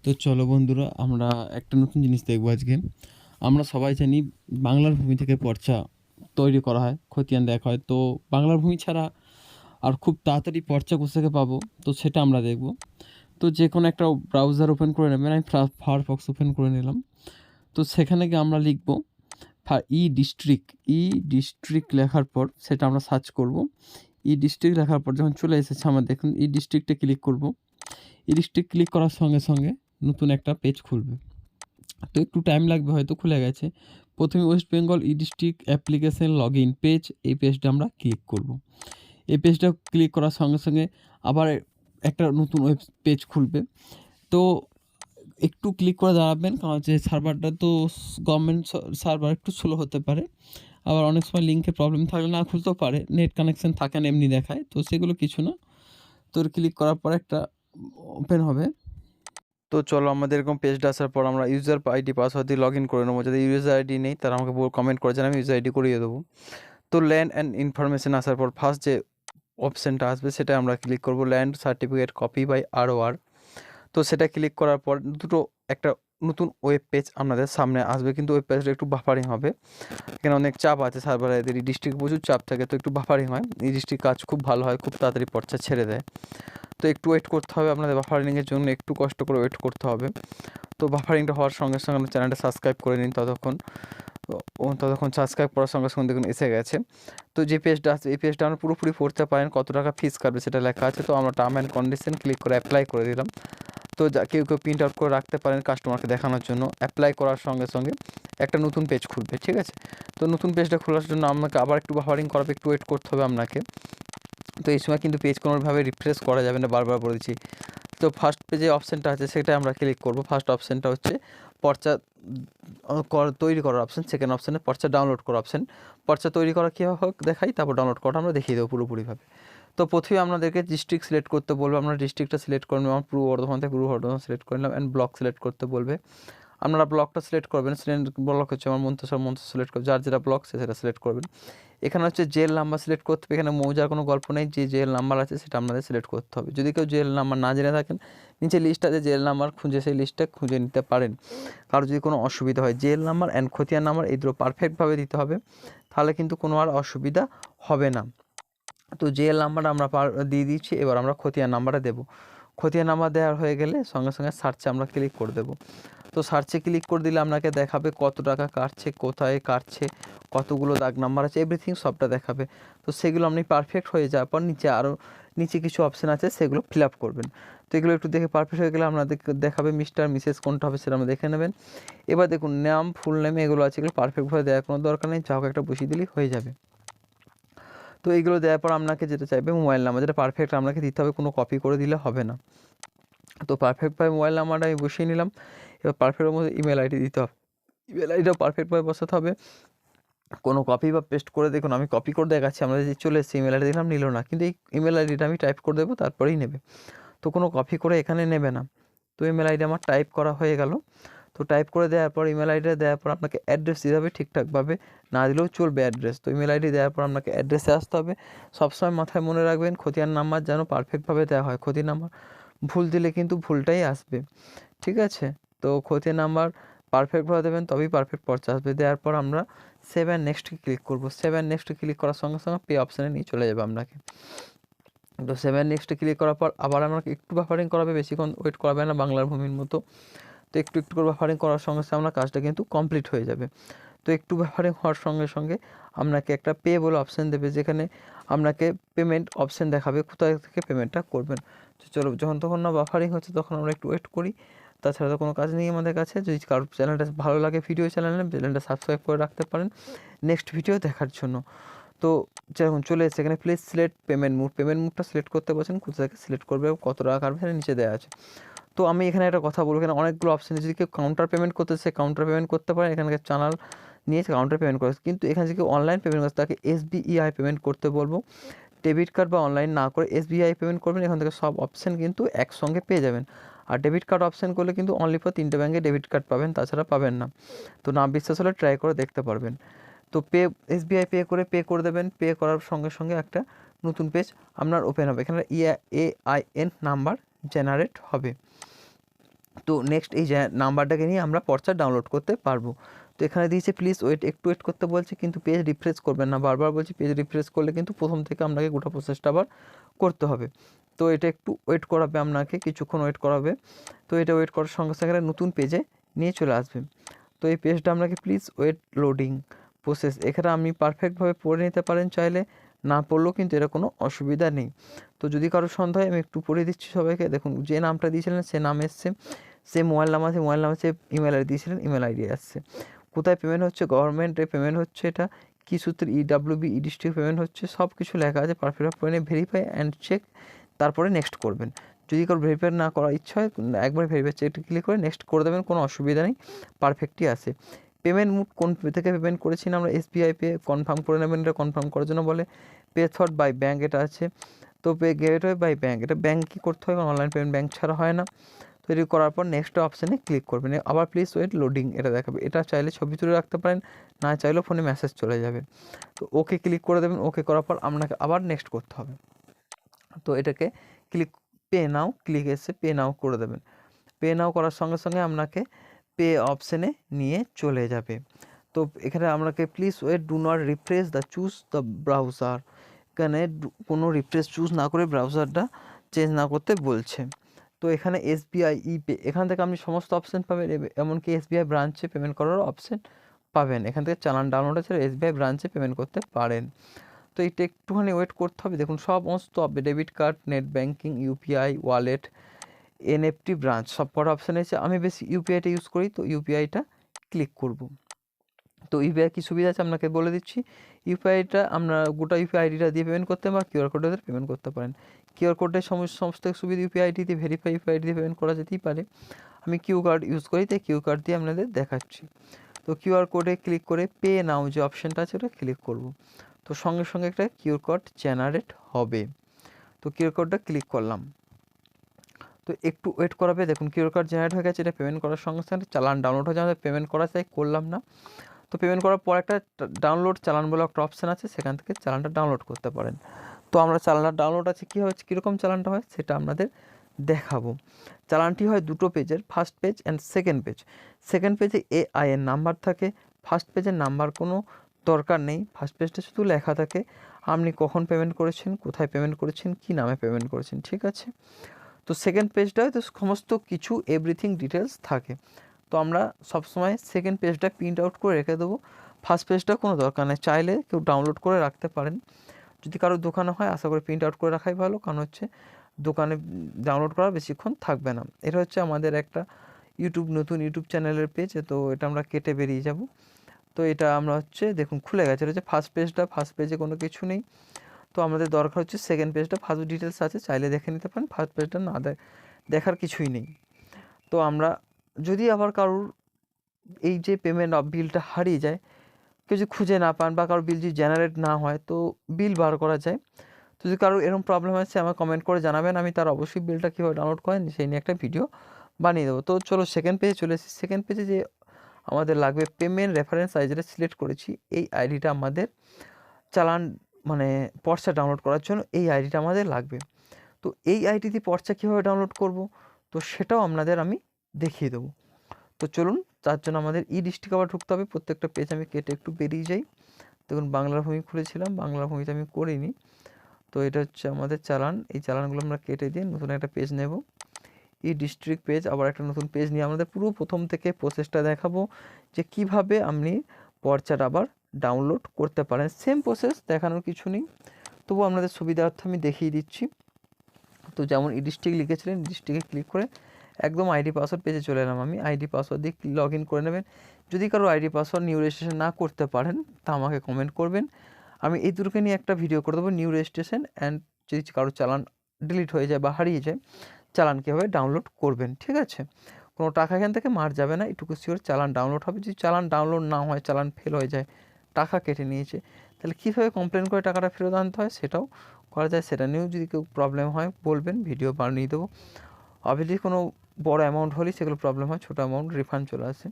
তো চলো বন্ধুরা, আমরা একটা নতুন জিনিস দেখবো আজকে। আমরা সবাই জানি বাংলার ভূমি থেকে পর্চা তৈরি করা হয়, খতিয়ান দেখা হয়। তো বাংলার ভূমি ছাড়া আর খুব তাড়াতাড়ি পর্চা কোথা পাবো, তো সেটা আমরা দেখব। তো যে কোনো একটা ব্রাউজার ওপেন করে নেবেন। আমি ফায়ারফক্স ওপেন করে নিলাম। তো সেখানে গিয়ে আমরা লিখব ই ডিস্ট্রিক্ট লেখার পর সেটা আমরা সার্চ করব। ই-ডিস্ট্রিক্ট লেখার পর যখন চলে এসেছে আমার, দেখুন ই-ডিস্ট্রিক্টে ক্লিক করব। ই-ডিস্ট্রিক্ট ক্লিক করার সঙ্গে সঙ্গে নতুন একটা পেজ খুলবে। তো একটু টাইম লাগবে, হয়তো খুলে গেছে। প্রথমে West Bengal e district application log in page, এই পেজটা আমরা ক্লিক করব। এই পেজটা ক্লিক করার সঙ্গে সঙ্গে আবার একটা নতুন ওয়েব পেজ খুলবে। তো একটু ক্লিক করে দাঁড়াবেন, কারণ হচ্ছে সার্ভারটা তো গভর্নমেন্ট সার্ভার, একটু স্লো হতে পারে। আবার অনেক সময় লিঙ্কের প্রবলেম থাকলে না খুলতেও পারে, নেট কানেকশান থাকে না, এমনি দেখায়। তো সেগুলো কিছু না। তোর ক্লিক করার পর একটা ওপেন হবে। তো চলো, আমাদের এরকম পেজটা আসার পর আমরা ইউজার আইডি পাসওয়ার্ড দিয়ে লগ ইন করে নেবো। যদি ইউজার আইডি নেই তারা আমাকে কমেন্ট করেছেন, আমি ইউজার আইডি করিয়ে দেবো। তো ল্যান্ড অ্যান্ড ইনফরমেশান আসার পর ফার্স্ট যে অপশানটা আসবে সেটা আমরা ক্লিক করব, land certificate copy by ROR। তো সেটা ক্লিক করার পর একটা নতুন ওয়েব পেজ আপনাদের সামনে আসবে, কিন্তু ওয়েব পেজটা একটু বাফারিং হবে। এখানে অনেক চাপ আছে সার্ভারের, এই ডিস্ট্রিক্ট প্রচুর চাপ থাকে, তো একটু বাফারিং হয়। এই ডিস্ট্রিক্ট কাজ খুব ভালো হয়, খুব তাড়াতাড়ি পর্চা ছেড়ে দেয়। তো একটু ওয়েট করতে হবে আপনাদের, বাফারিংয়ের জন্য একটু কষ্ট করে ওয়েট করতে হবে। তো বাফারিংটা হওয়ার সঙ্গে সঙ্গে আপনার চ্যানেলটা সাবস্ক্রাইব করে নিন। ততক্ষণ সাবস্ক্রাইব করার সঙ্গে সঙ্গে দেখুন এসে গেছে। তো যে পেজটা আছে এই পেজটা আমরা পুরোপুরি পড়তে পারেন, কত টাকা ফিস কাটবে সেটা লেখা আছে। তো আমরা টার্ম অ্যান্ড কন্ডিশন ক্লিক করে অ্যাপ্লাই করে দিলাম। তো কেউ প্রিন্ট আউট করে রাখতে পারেন কাস্টমারকে দেখানোর জন্য। অ্যাপ্লাই করার সঙ্গে সঙ্গে একটা নতুন পেজ খুলবে, ঠিক আছে। তো নতুন পেজটা খোলার জন্য আপনাকে আবার একটু বাফারিং করাবে, একটু ওয়েট করতে হবে আপনাকে। তো এই সময় কিন্তু পেজ কোনোভাবে রিফ্রেশ করা যাবে না, বারবার বলে দিচ্ছি। তো ফার্স্ট পেজে অপশানটা আছে সেটা আমরা ক্লিক করব। ফার্স্ট অপশানটা হচ্ছে পর্চা তৈরি করার অপশান, সেকেন্ড অপশানে পর্চা ডাউনলোড করার অপশান। পর্চা তৈরি করা কীভাবে হোক দেখাই, তারপর ডাউনলোড করাটা আমরা দেখিয়ে দেবো পুরোপুরিভাবে। তো প্রথমে আপনাদেরকে ডিস্ট্রিক্ট সিলেক্ট করতে বলবে, আমরা ডিস্ট্রিক্টটা সিলেক্ট করে নেব। পূর্ব বর্ধমান থেকে পূর্ব বর্ধমান সিলেক্ট করে নিলাম। অ্যান্ড ব্লক সিলেক্ট করতে বলবে, আপনারা ব্লকটা সিলেক্ট করবেন। ব্লক হচ্ছে আমার মন্ত্রসর সিলেক্ট করবে, যার যেটা ব্লক সেটা সিলেক্ট করবেন। এখানে হচ্ছে জেল নাম্বার সিলেক্ট করতে হবে। এখানে মৌজার কোনো গল্প নেই, যে জেল নাম্বার আছে সেটা আপনাদের সিলেক্ট করতে হবে। যদি কেউ জেল নাম্বার না জেনে থাকেন, নিচে লিস্ট আছে জেল নাম্বার, খুঁজে সেই লিস্টটা খুঁজে নিতে পারেন। কারো যদি কোনো অসুবিধা হয়, জেল নাম্বার অ্যান্ড খতিয়ান নাম্বার এই দুটো পারফেক্টভাবে দিতে হবে, তাহলে কিন্তু কোনো আর অসুবিধা হবে না। তো জেল নাম্বারটা আমরা দিয়ে দিচ্ছি, এবার আমরা খতিয়ান নাম্বারটা দেবো। খতিয়ান নাম্বার দেওয়ার হয়ে গেলে সঙ্গে সঙ্গে সার্চে আমরা ক্লিক করে দেবো। তো সার্চে ক্লিক করে দিলে আপনাকে দেখাবে কত টাকা কাটছে, কোথায় কাটছে, কতগুলো দাগ নাম্বার আছে, এভরিথিং সবটা দেখাবে। তো সেগুলো আপনি পারফেক্ট হয়ে যাওয়ার পর নিচে কিছু অপশান আছে, সেগুলো ফিল আপ করবেন। তো এগুলো একটু দেখে পারফেক্ট হয়ে গেলে আপনাদের দেখাবে মিস্টার মিসেস কোনটা হবে সেটা আমরা দেখে নেবেন। এবার দেখুন নাম, ফুল নেম এগুলো আছে, এগুলো পারফেক্টভাবে দেওয়ার কোনো দরকার নেই, যা হোক একটা বসিয়ে দিলেই হয়ে যাবে। তো এইগুলো দেওয়ার পর আপনাকে যেটা চাইবে মোবাইল নাম্বার, যেটা পারফেক্ট আপনাকে দিতে হবে, কোনো কপি করে দিলে হবে না। তো পারফেক্টভাবে মোবাইল নাম্বারটা আমি বসিয়ে নিলাম। এবার পারফেক্টের মধ্যে ইমেল আইডি দিতে হবে, ইমেল আইডিটাও পারফেক্টভাবে বসাতে হবে। কোনো কপি বা পেস্ট করে, দেখুন আমি কপি করে দেখাচ্ছি, আমরা যে চলে এসেছি ইমেল আইডি দিলাম, নিল না, কিন্তু এই ইমেল আইডিটা আমি টাইপ করে দেবো, তারপরেই নেবে। তো কোনো কপি করে এখানে নেবে না। তো ইমেল আইডি আমার টাইপ করা হয়ে গেল। তো টাইপ করে দেওয়ার পর ইমেল আইডিটা দেওয়ার পর আপনাকে অ্যাড্রেস দিতে হবে ঠিকঠাকভাবে, না দিলেও চলবে অ্যাড্রেস। তো ইমেল আইডি দেওয়ার পর আপনাকে অ্যাড্রেসে আসতে হবে। সবসময় মাথায় মনে রাখবেন খতিয়ান নাম্বার যেন পারফেক্টভাবে দেওয়া হয়, খতিয়ান নাম্বার ভুল দিলে কিন্তু ভুলটাই আসবে, ঠিক আছে। তো খতিয়ান নাম্বার পারফেক্টভাবে দেবেন, তবেই পারফেক্ট পর্চা আসবে। দেওয়ার পর আমরা সেভ অ্যান্ড নেক্সটে ক্লিক করবো। সেভ অ্যান্ড নেক্সটে ক্লিক করার সঙ্গে সঙ্গে পে অপশানে নিয়ে চলে যাবে আপনাকে। তো সেভ অ্যান্ড নেক্সটে ক্লিক করার পর আবার আমাকে একটু বাফারিং করাবে, বেশিক্ষণ ওয়েট করাবে না, বাংলার ভূমির মতো। তো একটু একটু করে বাফারিং করার সঙ্গে সঙ্গে আপনার কাজটা কিন্তু কমপ্লিট হয়ে যাবে। তো একটু বাফারিং হওয়ার সঙ্গে সঙ্গে আপনাকে একটা পে বলে অপশান দেবে, যেখানে আপনাকে পেমেন্ট অপশান দেখাবে, কোথায় থেকে পেমেন্টটা করবেন। তো চলো, যখন না বাফারিং হচ্ছে তখন আমরা একটু ওয়েট করি। তাছাড়া তো কোনো কাজ নেই আমাদের কাছে। যদি কারোর চ্যানেলটা ভালো লাগে, চ্যানেলটা সাবস্ক্রাইব করে রাখতে পারেন নেক্সট ভিডিও দেখার জন্য। তো যখন চলে এসেছে এখানে প্লিজ সিলেক্ট পেমেন্ট মুডটা সিলেক্ট করতে বলছেন, কোথা থেকে সিলেক্ট করবে, কত টাকা কাটবে সেটা নিচে দেওয়া আছে। তো আমি এখানে একটা কথা বলবো, এখানে অনেকগুলো অপশান, যদি কেউ কাউন্টার পেমেন্ট করতে চায় কাউন্টার পেমেন্ট করতে পারে, এখানকার চ্যানেল নিয়ে কাউন্টার পেমেন্ট করে। কিন্তু এখানে যদি কেউ অনলাইন পেমেন্ট করে তাকে SBI পেমেন্ট করতে বলবো। ডেবিট কার্ড বা অনলাইন না করে SBI পেমেন্ট করবেন, এখান থেকে সব অপশান কিন্তু একসঙ্গে পেয়ে যাবেন। আর ডেবিট কার্ড অপশান করলে কিন্তু অনলি ফর 3টে ব্যাঙ্কে ডেবিট কার্ড পাবেন, তাছাড়া পাবেন না। তো না বিশ্বাস হলে ট্রাই করে দেখতে পারবেন। তো SBI পে করে দেবেন। পে করার সঙ্গে সঙ্গে একটা নতুন পেজ আপনার ওপেন হবে, এখানে EAIN নাম্বার জেনারেট হবে। তো নেক্সট এই যে নাম্বারটাকে নিয়ে আমরা পর্চা ডাউনলোড করতে পারবো। তো এখানে দিয়েছে প্লিজ ওয়েট, একটু ওয়েট করতে বলছে, কিন্তু পেজ রিফ্রেশ করবেন না, বারবার বলছি পেজ রিফ্রেশ করলে কিন্তু প্রথম থেকে আপনাকে গোটা প্রসেসটা আবার করতে হবে। তো এটা একটু ওয়েট করাবে, আপনাকে কিছুক্ষণ ওয়েট করাবে। তো এটা ওয়েট করার সঙ্গে সঙ্গে নতুন পেজে নিয়ে চলে আসবে। তো এই পেজটা আপনাকে প্লিজ ওয়েট লোডিং প্রসেস, এখানে আপনি পারফেক্টভাবে পড়ে নিতে পারেন, চাইলে না পড়লেও কিন্তু এর কোনো অসুবিধা নেই। তো যদি কারো সন্দেহ হয় আমি একটু পড়ে দিচ্ছি সবাইকে। দেখুন যে নামটা দিয়েছিলেন সে নাম এসছে, সে মোবাইল নাম আছে, মোবাইল নাম আছে, ইমেল আইডি দিয়েছিলেন, ইমেল আইডি আসছে। কোথায় পেমেন্ট হচ্ছে, গভর্নমেন্টে পেমেন্ট হচ্ছে, এটা কী সূত্রে ইডাব্লিউবি ই-ডিস্ট্রিক্ট পেমেন্ট হচ্ছে, সব কিছু লেখা আছে। পারফেক্ট পড়ে নিয়ে ভেরিফাই অ্যান্ড চেক, তারপরে নেক্সট করবেন। যদি কারো ভেরিফাই না করার ইচ্ছা হয় একবার ভেরিফাই চেকটা ক্লিক করে নেক্সট করে দেবেন, কোনো অসুবিধা নেই, পারফেক্টই আসে। পেমেন্ট মুড কোন থেকে পেমেন্ট করেছি না আমরা, SBI পে কনফার্ম করে নেবেন, এটা কনফার্ম করার জন্য বলে। পে থট বাই ব্যাঙ্ক এটা আছে, তো পে গেটওয়ে বাই ব্যাঙ্ক, এটা ব্যাঙ্ক কী করতে হয়, অনলাইন পেমেন্ট ব্যাঙ্ক ছাড়া হয় না। তৈরি করার পর নেক্সট অপশানে ক্লিক করবেন, আবার প্লিজ ওয়েট লোডিং এটা দেখাবে। এটা চাইলে ছবি তুলে রাখতে পারেন, না চাইলেও ফোনে মেসেজ চলে যাবে। তো ওকে ক্লিক করে দেবেন, ওকে করার পর আপনাকে আবার নেক্সট করতে হবে। তো এটাকে ক্লিক, পে নাও ক্লিক এসে পে নাও করে দেবেন। পে নাও করার সঙ্গে সঙ্গে আপনাকে পে অপশানে নিয়ে চলে যাবে। তো এখানে আপনাকে please wait, do not refresh the choose the browser, এখানে কোনো রিফ্রেশ চুজ না করে ব্রাউজারটা চেঞ্জ না করতে বলছে। তো এখানে SBI ই-পে, এখান থেকে আপনি সমস্ত অপশান পাবেন, এমনকি SBI ব্রাঞ্চে পেমেন্ট করারও অপশান পাবেন। এখান থেকে চালান ডাউনলোড আছে, SBI ব্রাঞ্চে পেমেন্ট করতে পারেন। তো এইটা একটুখানি ওয়েট করতে হবে। দেখুন সমস্ত হবে, debit card, net banking, UPI, wallet, NFT branch, সব কটা অপশান এসে আমি বেশি ইউপিআইটা ইউজ করি, তো ইউপিআইটা ক্লিক করব। তো ইউপিআই কী সুবিধা আছে আপনাকে বলে দিচ্ছি। ইউপিআইটা আমরা গোটা ইউপিআই আইডিটা দিয়ে পেমেন্ট করতে পারেন, কিউআর কোডে পেমেন্ট করতে পারেন। কিউআর কোডের সমস্ত সুবিধা ইউপিআই আইডি দিয়ে, ভেরিফাই ইউপিআই আইডি দিয়ে পেমেন্ট করা যেতেই পারে। আমি কিউ কার্ড ইউজ করি, তাই কিউ কার্ড দিয়ে আপনাদের দেখাচ্ছি। তো কিউআর কোডে ক্লিক করে পে নাও যে অপশানটা আছে ওটা ক্লিক করব। তো সঙ্গে সঙ্গে একটা কিউআর কোড জেনারেট হবে। তো কিউআর কোডটা ক্লিক করলাম, তো একটু ওয়েট করাবে। দেখুন কিউআর কোড জেনারেট হয়ে গেছে, এটা পেমেন্ট করার সঙ্গে সঙ্গে চালান ডাউনলোড হয়ে যাবে। পেমেন্ট করা চাই, করলাম না। তো পেমেন্ট করার পর একটা ডাউনলোড চালান বলে একটা অপশান আছে, সেখান থেকে চালানটা ডাউনলোড করতে পারেন। তো আমরা চালানটা ডাউনলোড আছে, কী হচ্ছে, কীরকম চালানটা হয় সেটা আপনাদের দেখাবো। চালানটি হয় দুটো পেজের, first page and second page. Second পেজে AI এর নাম্বার থাকে, ফার্স্ট পেজের নাম্বার কোনো দরকার নেই। ফার্স্ট পেজটা শুধু লেখা থাকে আপনি কখন পেমেন্ট করেছেন, কোথায় পেমেন্ট করেছেন, কী নামে পেমেন্ট করেছেন, ঠিক আছে। তো সেকেন্ড পেজটায় তো সমস্ত কিছু এভরিথিং ডিটেলস থাকে। তো আমরা সবসময় সেকেন্ড পেজটা প্রিন্ট আউট করে রেখে দেবো, ফার্স্ট পেজটা কোনো দরকার নেই, চাইলে কেউ ডাউনলোড করে রাখতে পারেন। যদি কারোর দোকানে হয় আশা করি প্রিন্ট আউট করে রাখাই ভালো, কারণ হচ্ছে দোকানে ডাউনলোড করা বেশিক্ষণ থাকবে না। এটা হচ্ছে আমাদের একটা নতুন ইউটিউব চ্যানেলের পেজ, তো এটা আমরা কেটে বেরিয়ে যাব। তো এটা আমরা হচ্ছে দেখুন খুলে গেছে, এটা হচ্ছে ফার্স্ট পেজটা, ফার্স্ট পেজে কোনো কিছু নেই। তো আমাদের দরকার হচ্ছে সেকেন্ড পেজটা, ফার্স্ট ডিটেলস আছে, চাইলে দেখে নিতে পারেন, ফার্স্ট পেজটা না দেখার কিছুই নেই। তো আমরা যদি আবার কারোর এই যে পেমেন্ট বিলটা হারিয়ে যায়, কেউ যদি খুঁজে না পান বা কারোর বিল যদি জেনারেট না হয়, তো বিল বার করা যায়। তো যদি কারোর এরকম প্রবলেম আছে আমার কমেন্ট করে জানাবেন, আমি তার অবশ্যই বিলটা কীভাবে ডাউনলোড করেন সেই নিয়ে একটা ভিডিও বানিয়ে দেবো। তো চলো সেকেন্ড পেজে চলে এসেছি। সেকেন্ড পেজে যে আমাদের লাগবে পেমেন্ট রেফারেন্স আইডিটা সিলেক্ট করেছি, এই আইডিটা আমাদের চালান মানে পর্চা ডাউনলোড করার জন্য এই আইডিটা আমাদের লাগবে। তো এই আইডি দিয়ে পর্চা কীভাবে ডাউনলোড করব, তো সেটাও আপনাদের আমি দেখিয়ে দেবো। তো চলুন, তার জন্য আমাদের ই-ডিস্ট্রিক্ট আবার ঢুকতে হবে। প্রত্যেকটা পেজ আমি কেটে একটু বেরিয়ে যাই। দেখুন বাংলার ভূমি খুলেছিলাম, বাংলার ভূমিতে আমি করিনি। তো এটা হচ্ছে আমাদের চালান, এই চালানগুলো আমরা কেটে দিয়ে নতুন একটা পেজ নেব, ই-ডিস্ট্রিক্ট পেজ। আবার একটা নতুন পেজ নিয়ে আমাদের পুরো প্রথম থেকে প্রসেসটা দেখাবো যে কিভাবে আপনি পর্চাটা আবার ডাউনলোড করতে পারেন। সেম প্রসেস, দেখানোর কিছু নেই, তবু আপনাদের সুবিধার্থে আমি দেখিয়ে দিচ্ছি। তো যেমন ই-ডিস্ট্রিক্ট লিখেছিলেন, ই-ডিস্ট্রিক্টে ক্লিক করে একদম আইডি পাসওয়ার্ড পেজে চলে এলাম। আমি আইডি পাসওয়ার্ড দিয়ে লগ ইন করে নেবেন। যদি কারো আইডি পাসওয়ার্ড নিউ রেজিস্ট্রেশন না করতে পারেন তা আমাকে কমেন্ট করবেন, আমি এই দুটোকে নিয়ে একটা ভিডিও করে দেবো, নিউ রেজিস্ট্রেশন অ্যান্ড যদি কারো চালান ডিলিট হয়ে যায় বা হারিয়ে যায়, চালান কীভাবে ডাউনলোড করবেন, ঠিক আছে। কোনো টাকা এখান থেকে মার যাবে না, এটুকু শিওর চালান ডাউনলোড হবে। যদি চালান ডাউনলোড না হয়, চালান ফেল হয়ে যায়, টাকা কেটে নিয়েছে, তাহলে কীভাবে কমপ্লেন করে টাকাটা ফেরত আনতে হয় সেটাও করা যায়। সেটা নিয়েও যদি কেউ প্রবলেম হয় বলবেন, ভিডিও বানিয়ে দেবো। অবভিয়াসলি কোনো বড় অ্যামাউন্ট হলেই সেগুলো প্রবলেম হয়, ছোটো অ্যামাউন্ট রিফান্ড চলে আসে।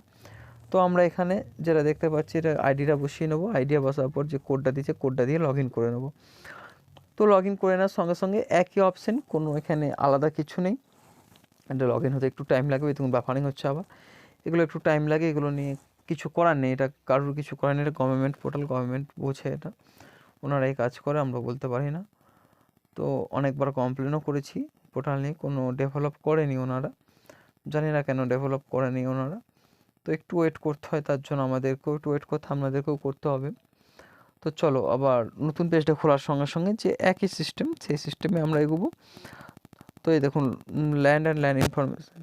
তো আমরা এখানে যেটা দেখতে পাচ্ছি, এটা আইডিটা বসিয়ে নেবো, আইডিয়া বসার পর যে কোডটা দিয়েছে কোডটা দিয়ে লগ ইন করে নেবো। তো লগ ইন করে নেওয়ার সঙ্গে সঙ্গে একই অপশান, কোনো এখানে আলাদা কিছু নেই। এটা লগ ইন হতে একটু টাইম লাগবে, দেখুন বাফারিং হচ্ছে আবার, এগুলো একটু টাইম লাগে, এগুলো নিয়ে কিছু করার নেই, এটা কারোর কিছু করার নেই, এটা গভর্নমেন্ট পোর্টাল, গভর্নমেন্ট বোঝে এটা, ওনারাই কাজ করে, আমরা বলতে পারি না। তো অনেকবার কমপ্লেনও করেছি পোর্টাল নিয়ে, কোনো ডেভেলপ করেনি ওনারা, জানি না কেন ডেভেলপ করেনি ওনারা। তো একটু ওয়েট করতে হয়, তার জন্য আমাদেরকেও একটু ওয়েট করতে, আপনাদেরকেও করতে হবে। তো চলো আবার নতুন পেজটা খোলার সঙ্গে সঙ্গে যে একই সিস্টেম, সেই সিস্টেমে আমরা এগোবো। তো এই দেখুন ল্যান্ড অ্যান্ড ল্যান্ড ইনফরমেশন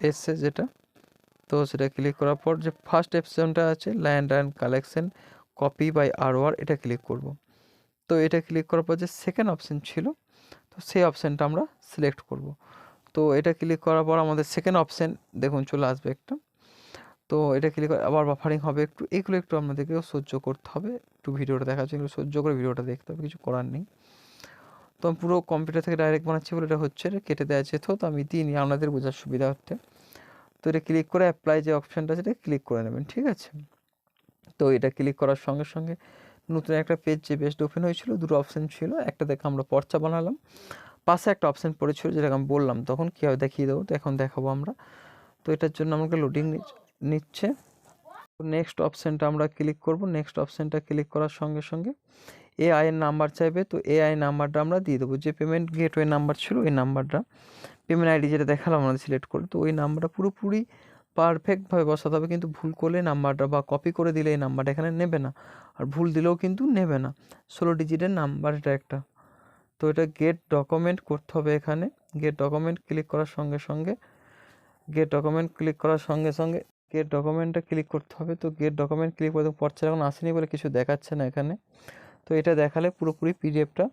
এসছে যেটা, তো সেটা ক্লিক করার পর যে ফার্স্ট অপশনটা আছে land and collection copy by ROR, এটা ক্লিক করব। তো এটা ক্লিক করার পর যে সেকেন্ড অপশন ছিল, তো সেই অপশানটা আমরা সিলেক্ট করব। তো এটা ক্লিক করার পর আমাদের সেকেন্ড অপশান দেখুন চলে আসবে একটা, তো এটা ক্লিক করে আবার বাফারিং হবে একটু, এগুলো একটু আপনাদেরকেও সহ্য করতে হবে, একটু ভিডিওটা দেখার জন্য সহ্য করে ভিডিওটা দেখতে হবে, কিছু করার নেই। তো আমি পুরো কম্পিউটার থেকে ডাইরেক্ট বানাচ্ছি বলে এটা হচ্ছে, এটা কেটে দেওয়া যেত, তো আমি দিইনি, আপনাদের বোঝার সুবিধা হচ্ছে। তো এটা ক্লিক করে অ্যাপ্লাই যে অপশানটা আছে এটা ক্লিক করে নেবেন, ঠিক আছে। তো এটা ক্লিক করার সঙ্গে সঙ্গে নতুন একটা পেজ, যে পেজটা ওপেন হয়েছিল, দুটো অপশান ছিল, একটা দেখে আমরা পর্চা বানালাম, পাশে একটা অপশান পড়েছিল যেটাকে আমি বললাম তখন কীভাবে দেখিয়ে দেবো, তো এখন দেখাবো আমরা। তো এটার জন্য আমাকে লোডিং নিচ্ছে। তো নেক্সট অপশানটা আমরা ক্লিক করব, নেক্সট অপশানটা ক্লিক করার সঙ্গে সঙ্গে এআই এর নাম্বার চাইবে, তো এআই নাম্বারটা আমরা দিয়ে দেবো, যে পেমেন্ট গেটওয়ে নাম্বার ছিল ওই নাম্বারটা, পেমেন্ট আইডি যেটা দেখালাম আমাদের সিলেক্ট করে, তো ওই নাম্বারটা পুরোপুরি পারফেক্টভাবে বসাতে হবে, কিন্তু ভুল করলে নাম্বারটা বা কপি করে দিলে এই নাম্বারটা এখানে নেবে না, আর ভুল দিলেও কিন্তু নেবে না, 16 ডিজিটের নাম্বার এটা একটা। তো এটা গেট ডকুমেন্ট করতে হবে, এখানে গেট ডকুমেন্ট ক্লিক করার সঙ্গে সঙ্গে গেট ডকুমেন্ট ক্লিক করার সঙ্গে সঙ্গে গেট ডকুমেন্টটা ক্লিক করতে হবে। তো গেট ডকুমেন্ট ক্লিক করে পর্চা এখন আসেনি বলে কিছু দেখাচ্ছে না এখানে, তো এটা দেখালে পুরোপুরি পিডিএফটা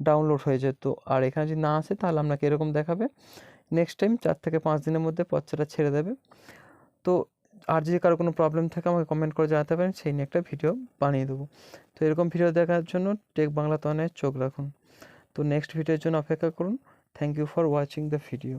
ডাউনলোড হয়ে যেত, আর এখানে যদি না আসে তাহলে আপনাকে এরকম দেখাবে, নেক্সট টাইম 4 থেকে 5 দিনের মধ্যে পর্চাটা ছেড়ে দেবে। তো আর যদি কারো কোনো প্রবলেম থাকে আমাকে কমেন্ট করে জানাতে পারেন, সেই নিয়ে একটা ভিডিও বানিয়ে দেবো। তো এরকম ভিডিও দেখার জন্য টেক বাংলা তনে চোখ রাখুন। তো নেক্সট ভিডিওর জন্য অপেক্ষা করুন। Thank you for watching the video.